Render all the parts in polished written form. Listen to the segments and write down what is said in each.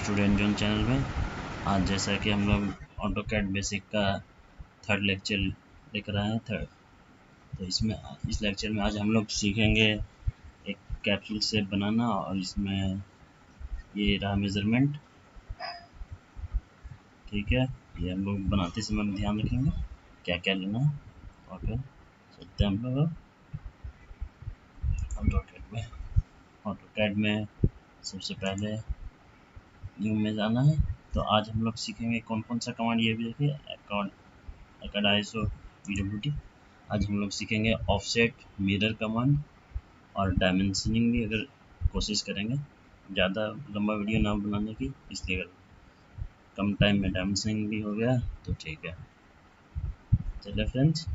Student zone channel में। आज जैसा कि हम लोग ऑटोकैड बेसिक का थर्ड लेक्चर लेकर आए हैं तो इस लेक्चर में आज हम लोग सीखेंगे एक कैप्सूल शेप बनाना। और इसमें ये रहा मेज़रमेंट, ठीक है। ये हम लोग बनाते समय ध्यान रखेंगे क्या क्या लेना है। ओके, चलते हैं हम लोग ऑटोकैड में सबसे पहले न्यू में जाना है। तो आज हम लोग सीखेंगे कौन कौन सा कमांड, ये भी देखिए ECAD ISO PWT। आज हम लोग सीखेंगे ऑफसेट, मिरर कमांड और डायमेंशनिंग भी अगर कोशिश करेंगे। ज़्यादा लंबा वीडियो ना बनाने की, इसलिए अगर कम टाइम में डायमेंशनिंग भी हो गया तो ठीक है। चलिए फ्रेंड्स,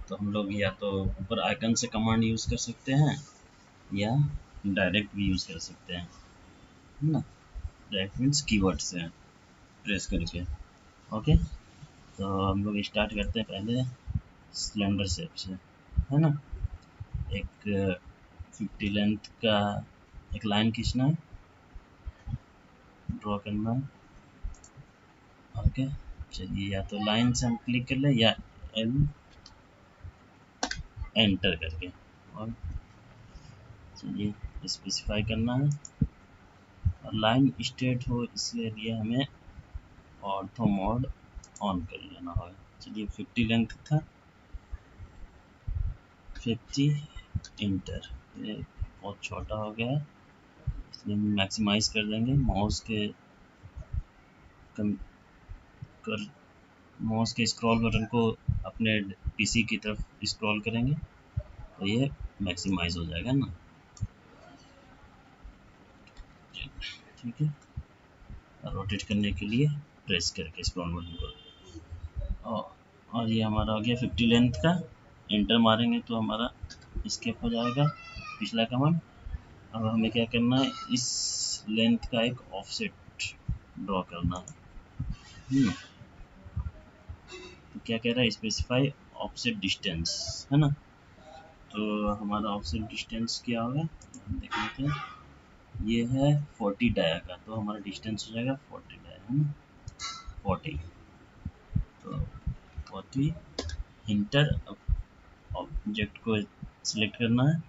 तो हम लोग या तो ऊपर आइकन से कमांड यूज़ कर सकते हैं या डायरेक्ट भी यूज़ कर सकते हैं, है ना। डायरेक्ट मीन्स कीवर्ड से प्रेस करके। ओके, तो हम लोग स्टार्ट करते हैं पहले सिलेंडर शेप से, है ना। एक 50 लेंथ का एक लाइन खींचना है, ड्रॉ करना है। ओके, चलिए या तो लाइन से हम क्लिक कर ले या एंटर करके, और चलिए स्पेसिफाई करना है और लाइन स्ट्रेट हो इसके लिए हमें ऑर्थो मोड ऑन कर लेना होगा। चलिए 50 लेंथ था, 50 इंटर, ये बहुत छोटा हो गया है इसलिए मैक्सिमाइज कर देंगे। माउस के स्क्रॉल बटन को अपने पीसी की तरफ स्क्रॉल करेंगे तो ये मैक्सिमाइज हो जाएगा ना, ठीक है। रोटेट करने के लिए प्रेस करके स्क्रॉल बटन को, और ये हमारा हो गया 50 लेंथ का। एंटर मारेंगे तो हमारा स्केप हो जाएगा पिछला कमांड। अब हमें क्या करना है, इस लेंथ का एक ऑफसेट ड्रॉ करना है। तो क्या कह रहा है, स्पेसिफाई ऑफसेट डिस्टेंस, है ना। तो हमारा ऑफसेट डिस्टेंस क्या होगा देख लेते हैं। ये है 40 डाया का, तो हमारा डिस्टेंस हो जाएगा 40 डाया, है ना, 40। तो 40 इंटर। ऑब्जेक्ट को सिलेक्ट करना है,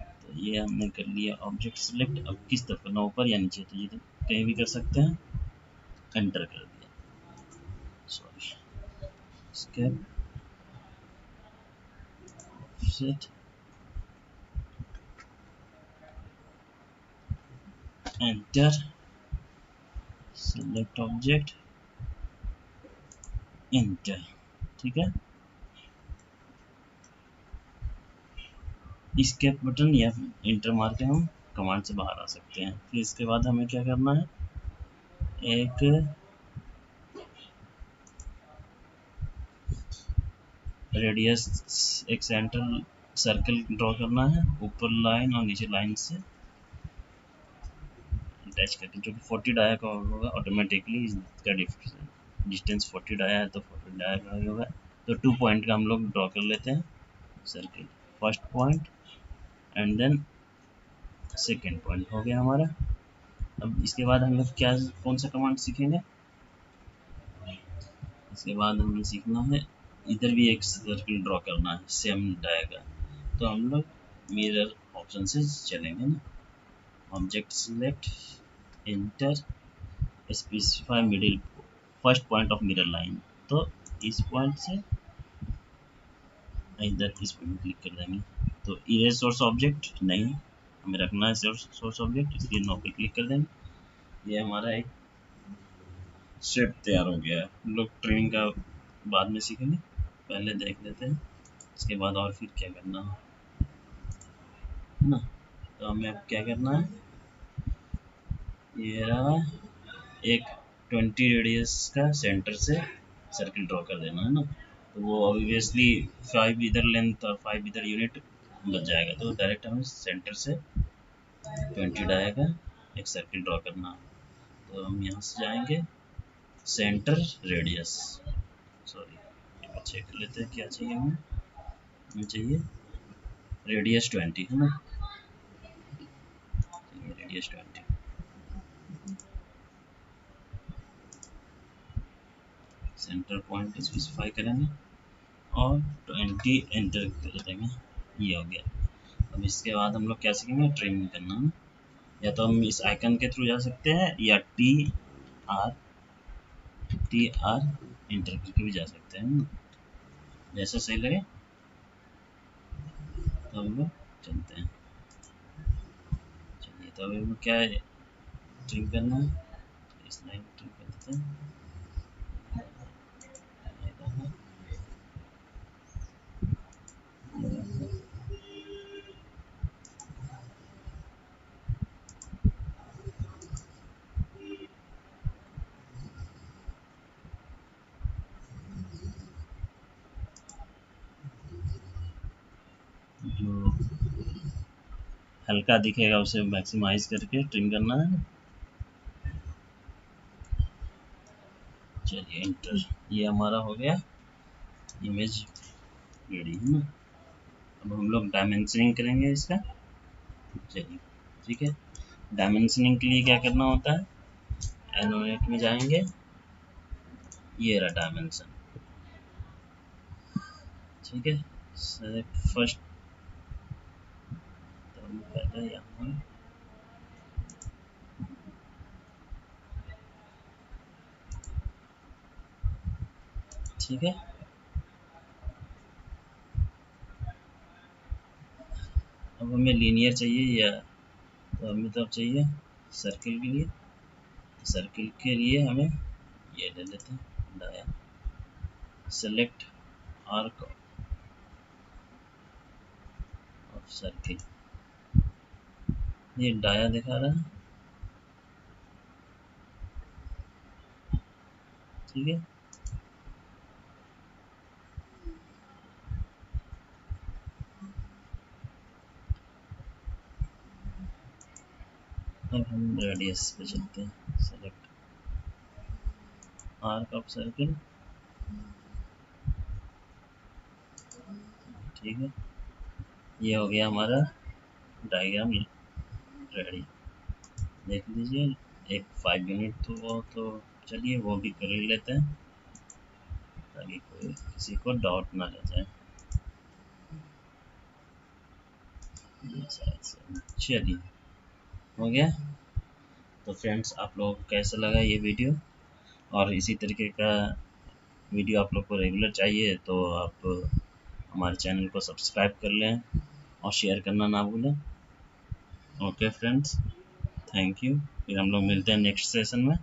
तो ये हमने कर लिया ऑब्जेक्ट सिलेक्ट। अब किस तरफ करना, ऊपर या नीचे, तो ये तो कहीं भी कर सकते हैं। एंटर कर दिया, sorry, escape offset enter, select object enter, ठीक है। एस्केप बटन या इंटर मार के हम कमांड से बाहर आ सकते हैं। फिर इसके बाद हमें क्या करना है, एक रेडियस, एक सेंटर सर्कल ड्रॉ करना है, ऊपर लाइन और नीचे लाइन से अटैच करके, जो कि 40 डाया का होगा ऑटोमेटिकली। इसका डिस्टेंस 40 डाया है तो 40 डाया का ही होगा। तो 2 पॉइंट का हम लोग ड्रॉ कर लेते हैं circle, first point and then second point हो गया हमारा। अब इसके बाद हम लोग क्या, कौन सा कमांड सीखेंगे, इसके बाद हमें सीखना है इधर भी एक सर्किल ड्रॉ करना है सेम डाया का। तो हम लोग मिरर ऑप्शन से चलेंगे ना, object select enter, specify middle first point of mirror line. तो इस पॉइंट से इधर इस पॉइंट क्लिक कर देंगे। तो इरेज सोर्स ऑब्जेक्ट नहीं, हमें रखना है सोर्स ऑब्जेक्ट, इसलिए नो पे क्लिक कर देंगे। ये हमारा एक शेप तैयार हो गया है। हम लोग ट्रिमिंग का बाद में सीखेंगे, पहले देख लेते हैं इसके बाद और फिर क्या करना है ना। तो हमें अब क्या करना है, ये रहा एक 20 रेडियस का सेंटर से सर्किल ड्रॉ कर देना, है ना। तो वो ऑब्वियसली 5 इधर लेंथ और 5 इधर यूनिट बच जाएगा। तो डायरेक्ट हमें सेंटर से 20 डाया का एक सर्किल ड्रॉ करना है। तो हम यहाँ से जाएंगे सेंटर रेडियस, सॉरी चेक कर लेते हैं क्या चाहिए हमें चाहिए रेडियस 20, है ना, रेडियस 20। सेंटर पॉइंट स्पेसिफाई करेंगे और 20 एंटर कर देंगे। ये हो गया। अब इसके बाद हम लोग क्या सीखेंगे, ट्रिम करना है। या तो हम इस आइकन के थ्रू जा सकते हैं या आर टी आर एंटर करके भी जा सकते हैं, जैसा सही लगे तो हम लोग चलते हैं। चलिए, तो अभी हमें क्या है, ट्रिम करना है। इस लाइन ट्रिम कर देते हैं। जो हल्का दिखेगा उसे मैक्सिमाइज करके ट्रिम करना है। चलिए एंटर, ये हमारा हो गया इमेज रेडी है ना। अब हम लोग डायमेंशनिंग करेंगे इसका। चलिए ठीक है। डायमेंशनिंग के लिए क्या करना होता है, एनोनेट में जाएंगे, ये रहा डायमेंशन। ठीक है, सेलेक्ट फर्स्ट, तो हम पहले यहाँ ठीक है। अब हमें लीनियर चाहिए या तो हमें तो अब चाहिए सर्किल के लिए। सर्किल के लिए हमें ये ले लेते हैं dia, select arc of circle. ये डाया दिखा रहा है, ठीक है। अब हम रेडियस पे चलते हैं, सेलेक्ट आर्क ऑफ सर्किल, ठीक है। ये हो गया हमारा डायग्राम रेडी। देख लीजिए, एक 5 यूनिट तो वो तो चलिए वो भी कर ही लेते हैं ताकि कोई किसी को डाउट ना रह जाए। चलिए हो गया। तो फ्रेंड्स, आप लोग को कैसा लगा ये वीडियो, और इसी तरीके का वीडियो आप लोग को रेगुलर चाहिए तो आप हमारे चैनल को सब्सक्राइब कर लें और शेयर करना ना भूलें। Okay friends, thank you. फिर हम लोग मिलते हैं नेक्स्ट सेशन में।